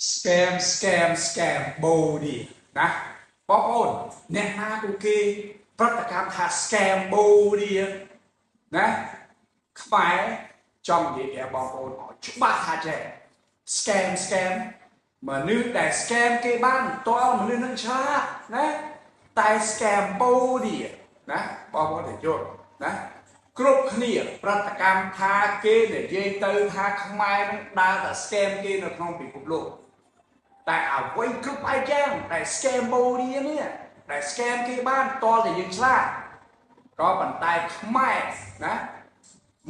scam បូឌីណាបងប្អូនអ្នកណាក៏គេប្រតិកម្មថា scam បូឌីណាខ្មែរចង់និយាយប្រាប់បងប្អូនឲ្យច្បាស់ថាចេះ scam មនុស្សដែល scam គេបានតើមនុស្សនឹងឆ្លាតណាតែ scam បូឌីណាបងប្អូនទៅយល់ណាគ្រប់គ្នាប្រតិកម្មថាគេនិយាយទៅថាខ្មែរនឹងដើរតែ scam គេនៅក្នុងពិភពលោកតែអ្វីគ្រប់ឯយ៉ាងតែ scam បូឌីនេះតែ scam គេបានតើតែយើងឆ្លាតក៏ប៉ុន្តែខ្មែរណា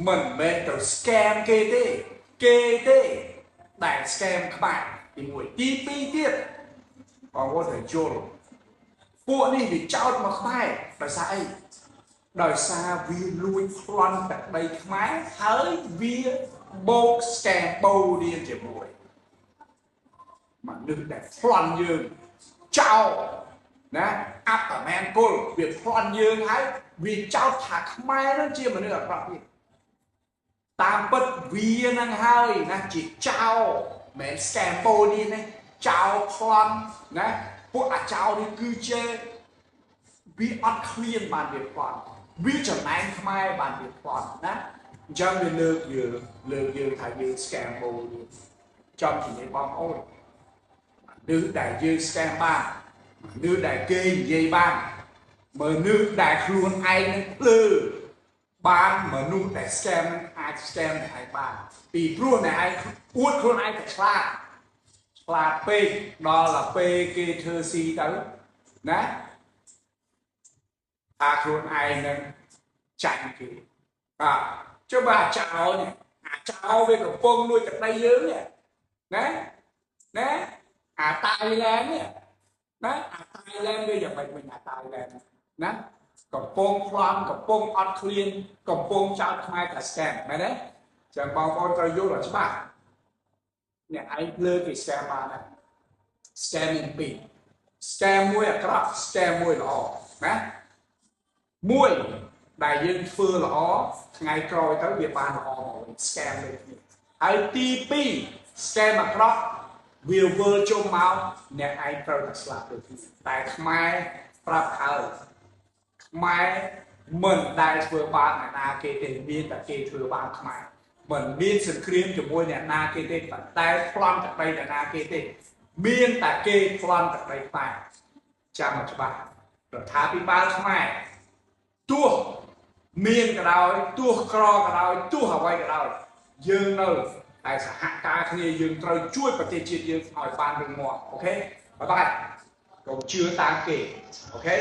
មិនមែនទៅ scam គេទេដែល scam ខ្មែរទី1ទី2ទៀតបងប្អូនត្រូវយល់ពួកនេះវាចោទមកខ្មែរដោយសារអីដោយសារវាលួចប្លន់ទឹកដីខ្មែរហើយវាបោក scam បូឌីជាមួយមនុស្សដែលប្លន់យើងចោលណាអត្តមែនគុលវាប្លន់យើងហើយវាចោទថាខ្មែរនឹងជាមនុស្សអាក្រក់ទៀតតាមពិតវានឹងហើយណាជាចោលមិន scam បូឌីនេះចោលប្លន់ណាពួកអាចោលនេះគឺជាវាអត់ឃ្លានបានវាប្លន់វាចំណែងខ្មែរបានវាប្លន់ណាអញ្ចឹងវាលើកយើងថាយើង scam បូឌីចំជំនាញបងប្អូនមនុស្សដែលយើង scam បានមនុស្សដែលគេនិយាយបានមនុស្សដែលខ្លួនឯងនឹងភ្លឺបានមនុស្សដែល scam អាច scam អ្នកឯងបានពីព្រោះអ្នកឯងអួតខ្លួនឯងតែឆ្លាតពេកដល់ទៅពេលគេធ្វើស៊ីទៅណាថាខ្លួនឯងនឹងចាញ់គេចុះបើអាចោលនេះអាចោលវាកំពុងលួចទឹកដីយើងនេះណាអាតៃឡែននេះណាអាតៃឡែនវាយ៉ាងម៉េចវិញអាតៃឡែនណាកំពុងប្លន់កំពុងអត់ឃ្លានកំពុងចោទខ្មែរថា scam មែនទេចឹងបងប្អូនត្រូវយល់ឲ្យច្បាស់អ្នកឯងលើគេ scam បានណា scam មានពីរ scam មួយអាក្រក់ scam មួយល្អណាមួយដែលយើងធ្វើល្អថ្ងៃក្រោយទៅវាបានល្អមកវិញ scam ដូចគ្នាហើយទី2 scam អាក្រក់វាវិលជុំមកអ្នកឯងត្រូវតែស្លាប់ដូចគ្នាតែខ្មែរប្រាប់ហើយខ្មែរមិនដែលធ្វើបាបអ្នកណាគេទេមានតែគេធ្វើបាបខ្មែរមិនមានសង្គ្រាមជាមួយអ្នកណាគេទេតែប្លន់ទឹកដីអ្នកណាគេទេមានតែគេប្លន់ទឹកដីខ្មែរចាំមកច្បាស់រដ្ឋាភិបាលខ្មែរទោះមានក៏ដោយទោះក្រក៏ដោយទោះអ្វីក៏ដោយយើងនៅតែសហការគ្នាយើងត្រូវជួយប្រទេសជាតិយើងឲ្យបានរឹងមាំអូខេបាយបាយកុំជឿតាមគេអូខេ